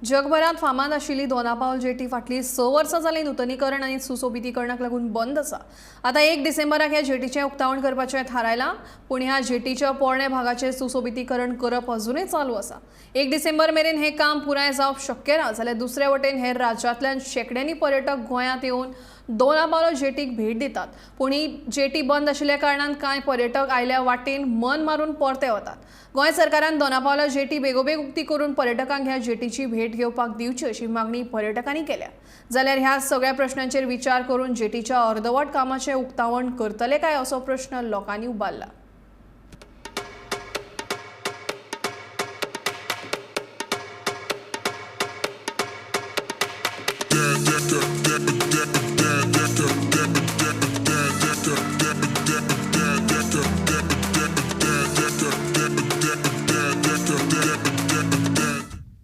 जगभरात फामाद आशिल्ली दोनापावल जेटी फाटली 6 वर्सां जाली नूतनीकरण आनी सुशोभितीकरणाक लागून बंद आसा। आता 1 डिसेंबराक ह्या जेटीचें उक्तावण करपाचें थारायलां, पूण ह्या जेटीच्या पोरण्या भागाचें सुशोभितीकरण करप अजूनय चालू आसा। 1 डिसेंबर मेरेन हें काम पुराय जावप शक्य ना, जाल्यार दुसरे वटेन हेर राज्यांतल्यान शेकड्यांनी पर्यटक गोंयांत येवन दोनापावल जेटीक भेट दितात, पूण ही जेटी बंद आशिल्ल्या कारणान कांय पर्यटक आयल्या वाटेन मन मारून परते वतात। गोंय सरकारान दोनापावला जेटी बेगोबेग उक्ती करून पर्यटकांक ह्या जेटीची भेट घेवपाक दिवची अशी मागणी पर्यटकांनी केल्या। जाल्यार ह्या सगळ्या प्रश्नांचेर विचार करून जेटीच्या अर्दवट कामाचें उक्तावण करतले काय असो प्रश्न लोकांनी उबारला।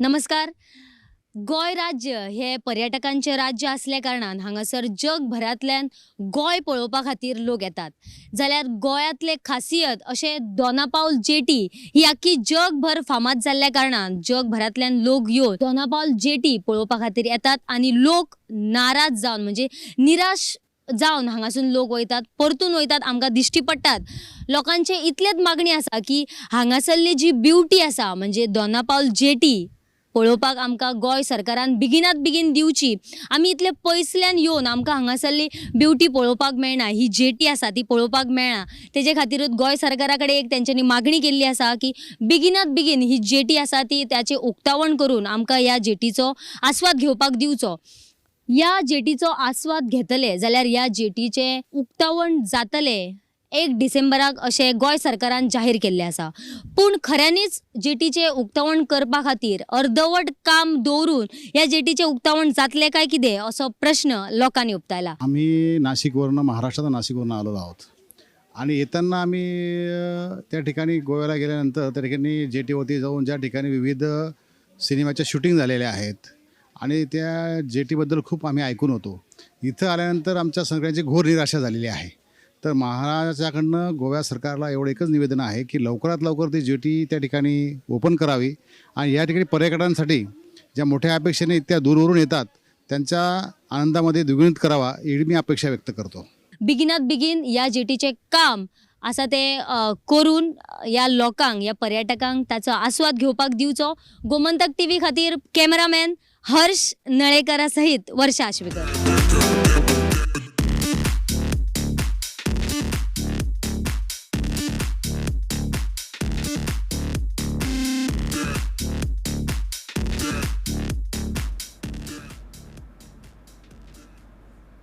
नमस्कार। गोय राज्य हे पर्यटकांचे राज्य असल्या कारणान हांगासर जगभरातल्यान गोय पळोवपा खातीर लोक येतात। जाल्यार गोंयांतले खासियत अशे दोनापावल जेटी ही आख्खी जगभर फामाद जाल्ल्या कारणान जगभरातल्यान लोक येवन दोनापावल जेटी पळोवपा खातीर येतात आनी लोक नाराज जावन म्हणजे निराश जावन हांगासून लोक वयतात, परतून वयतात, आमकां दिश्टी पडटात। लोकांचे इतलेच मागणी आसा की हांगासरली जी ब्युटी आसा म्हणजे दोनापावल जेटी पळोवपाक आमकां गोंय सरकारान बेगिनात बेगीन दिवची। आमी इतले पयसल्यान येवन आमकां हांगासरली ब्युटी पळोवपाक मेळना, ही जेटी आसा ती पळोवपाक मेळना। तेजे खातीरूच गोंय सरकारा कडेन एक तेंच्यांनी मागणी केल्ली आसा की बेगिनात बेगीन ही जेटी आसा ती त्याचें उक्तावण करून आमकां ह्या जेटीचो आस्वाद घेवपाक दिवचो। ह्या जेटीचो आस्वाद घेतले जाल्यार ह्या जेटीचें उक्तावण जातलें 1 डिसेंबराक अशें गोंय सरकारान जाहीर केल्लें आसा। पूण खऱ्यांनीच जेटीचें उक्तावण करपा खातीर अर्दवट काम दवरून ह्या जेटीचें उक्तावण जातलें काय कितें असो प्रश्न लोकांनी उपतायला। आम्ही नाशिकवरनं महाराष्ट्रात नाशिकवरनं आलो आहोत आणि येताना आम्ही त्या ठिकाणी गोव्याला गेल्यानंतर त्या ठिकाणी जेटीवरती जाऊन ज्या ठिकाणी विविध सिनेमाच्या शूटिंग झालेल्या आहेत आणि त्या जेटीबद्दल खूप आम्ही ऐकून होतो। इथं आल्यानंतर आमच्या सगळ्यांची घोर निराशा झालेली आहे। तर महाराष्ट्राकडनं गोव्या सरकारला एवढं एकच निवेदन आहे की लवकरात लवकर ती जेटी त्या ठिकाणी ओपन करावी आणि या ठिकाणी पर्यटकांसाठी ज्या मोठ्या अपेक्षेने इतक्या दूरवरून येतात त्यांच्या आनंदामध्ये द्विगुणित करावा एवढी मी अपेक्षा व्यक्त करतो। बेगिनात बेगीन या जेटीचे काम आसा ते करून या लोकांक या पर्यटकांक ताचो आस्वाद घेवपाक दिवचो। गोमंतक टीव्ही खातीर कॅमेरामॅन हर्ष नळेकरा सहित वर्षा आश्वेकर।